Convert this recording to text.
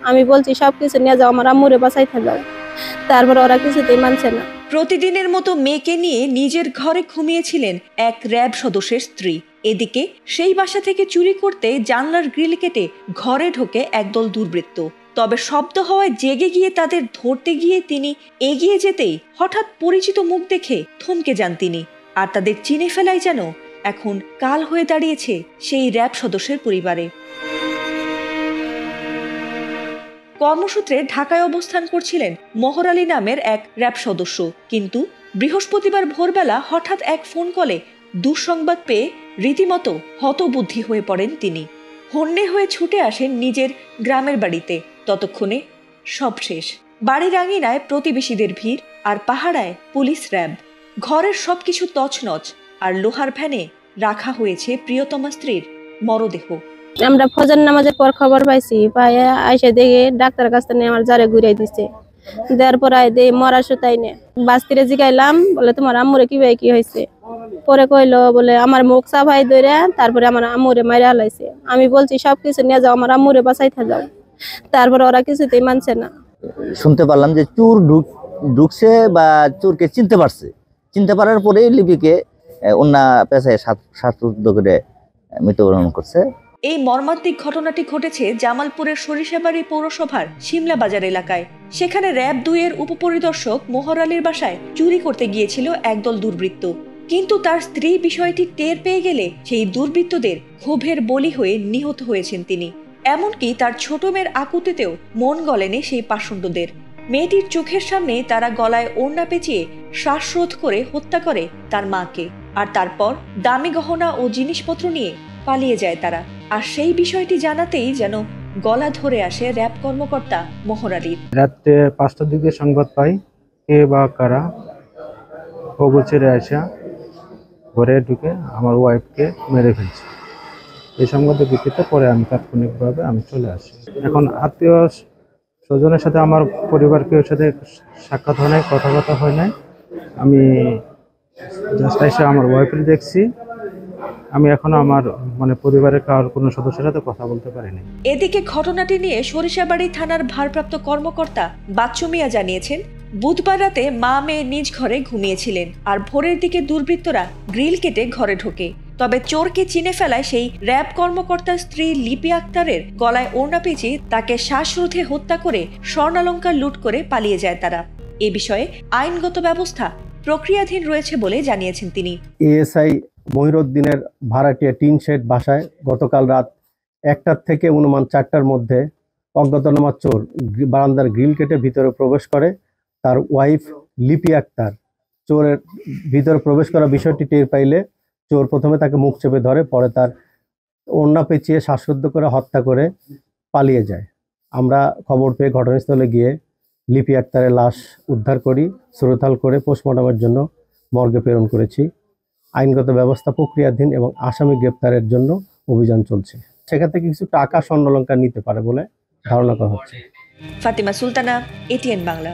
আমি বলছি সবকিছু নিয়ে যাও, আমার আম্মুরে বাঁচাইতে যাও। তারপর ওরা কিছুতেই মানছে না। প্রতিদিনের মতো মেয়েকে নিয়ে নিজের ঘরে ঘুমিয়েছিলেন এক র্যাব সদস্যের স্ত্রী। এদিকে সেই বাসা থেকে চুরি করতে জানলার গ্রিল কেটে ঘরে ঢোকে একদল দুর্বৃত্ত। তবে শব্দ হওয়ায় জেগে গিয়ে তাদের ধরতে গিয়ে তিনি এগিয়ে যেতেই হঠাৎ পরিচিত মুখ দেখে থমকে যান তিনি। আর তাদের চিনে ফেলাই যেন এখন কাল হয়ে দাঁড়িয়েছে সেই র্যাব সদস্যের পরিবারে। কর্মসূত্রে ঢাকায় অবস্থান করছিলেন মোহর আলী নামের এক র্যাব সদস্য, কিন্তু বৃহস্পতিবার ভোরবেলা হঠাৎ এক ফোন কলে দুঃসংবাদ পেয়ে রীতিমতো হতবুদ্ধি হয়ে পড়েন তিনি। হন্যে হয়ে ছুটে আসেন নিজের গ্রামের বাড়িতে। ততক্ষণে সব শেষ। বাড়ির আঙিনায় প্রতিবেশীদের ভিড়, আর পাহারায় পুলিশ র্যাব। ঘরের সবকিছু তছনছ, আর লোহার ভ্যানে রাখা হয়েছে প্রিয়তমা স্ত্রীর মরদেহ। আমরা ফজর নামাজের পর খবর পাইছি, পাইয়া আইসা দেখে ডাক্তারের কাছ থেকে আমার জারে ঘুরাই দিছে। দেওয়ার পর মরা সুতাই নে বাস্তিরে জিগাইলাম, বলে তোমার আম্মুরে কিভাবে কি হয়েছে। পরে কইলো বলে আমার মুখ চাপাই ধরে তারপরে আমার আম্মুরে মাইরা হালাইছে। আমি বলছি সবকিছু নিয়ে যাও, আমার আম্মুরে বাঁচাইতে যাও। তারপর ওরা কিছুতেই মানছে না। শুনতে পারলাম যে চোর ঢুকছে বা চোরকে চিনতে পারছে। চিনতে পারার পরে লিপিকে অন্য পেশায় শ্বাসরুদ্ধ করে মৃত্যুবরণ করছে। এই মর্মান্তিক ঘটনাটি ঘটেছে জামালপুরের সরিষাবাড়ি পৌরসভার শিমলা বাজার এলাকায়। সেখানে র্যাব 2 এর উপপরিদর্শক মোহর আলীর বাসায় চুরি করতে গিয়েছিল একদল দুর্বৃত্ত। কিন্তু তার স্ত্রী বিষয়টি টের পেয়ে গেলে সেই দুর্বৃত্তদের ক্ষোভের বলি হয়ে নিহত হয়েছেন তিনি। এমনকি তার ছোট মেয়ের আকুতিতেও মন গলেনি সেই পাষণ্ডদের। মেয়েটির চোখের সামনে তারা গলায় ওড়না পেঁচিয়ে শ্বাসরোধ করে হত্যা করে তার মাকে। আর তারপর দামি গহনা ও জিনিসপত্র নিয়ে পালিয়ে যায় তারা। আর সেই বিষয়টি জানাতেই যেন গলা ধরে আসে র্যাব কর্মকর্তা মোহর আলীর। রাত্রে 5টার দিকে সংবাদ পাই কে বা কারা অগোচরে আসা ঘরে ঢুকে আমার ওয়াইফকে মেরে ফেলছে। এই সংবাদের ভিত্তিতে পরে আমি তাৎক্ষণিকভাবে চলে আসি। এখন আত্মীয় স্বজনের সাথে আমার পরিবার কেউ সাথে সাক্ষাৎ হয় নাই, কথাবার্তা হয় নাই। আমি জাস্ট এসে আমার ওয়াইফের দেখছি। আমি এখনো আমার পরিবারের কারোর কোনো সদস্যের সাথে কথা বলতে পারিনি। এদিকে ঘটনাটি নিয়ে সরিষাবাড়ি থানার ভারপ্রাপ্ত কর্মকর্তা বাচ্চু মিয়া জানিয়েছেন, বুধবার রাতে মা মেয়ে নিজ ঘরে ঘুমিয়েছিলেন, আর ভোরের দিকে দুর্বৃত্তরা গ্রিল কেটে ঘরে ঢোকে। তবে চোরকে চিনে ফেলায় সেই র্যাব কর্মকর্তার স্ত্রী লিপি আক্তারের গলায় ওড়না পেঁচিয়ে তাকে শ্বাসরোধে হত্যা করে স্বর্ণালংকার লুট করে পালিয়ে যায় তারা। এ বিষয়ে আইনগত ব্যবস্থা প্রক্রিয়াধীন রয়েছে বলে জানিয়েছেন তিনি। এএসআই মহিরুদ্দিনের ভাড়াটিয়া টিন শেড বাসায় গতকাল রাত 1টা থেকে অনুমান 4টার মধ্যে অজ্ঞাতনামা চোর বারান্দার গ্রিল কেটে ভিতরে প্রবেশ করে। তার ওয়াইফ লিপি আক্তার চোরের ভিতরে প্রবেশ করা বিষয়টি টের পাইলে চোর প্রথমে তাকে মুখ চেপে ধরে, পরে তার ওড়না পেঁচিয়ে শ্বাসরুদ্ধ করে হত্যা করে পালিয়ে যায়। আমরা খবর পেয়ে ঘটনাস্থলে গিয়ে লিপি আক্তারের লাশ উদ্ধার করি, সুরতাল করে পোস্টমর্টমের জন্য মর্গে প্রেরণ করেছি। আইনগত ব্যবস্থা প্রক্রিয়াধীন এবং আসামি গ্রেপ্তারের জন্য অভিযান চলছে। সেখান থেকে কিছু টাকা স্বর্ণালংকার নিতে পারে বলে ধারণা করা হচ্ছে। ফাতিমা সুলতানা, এটিএন বাংলা।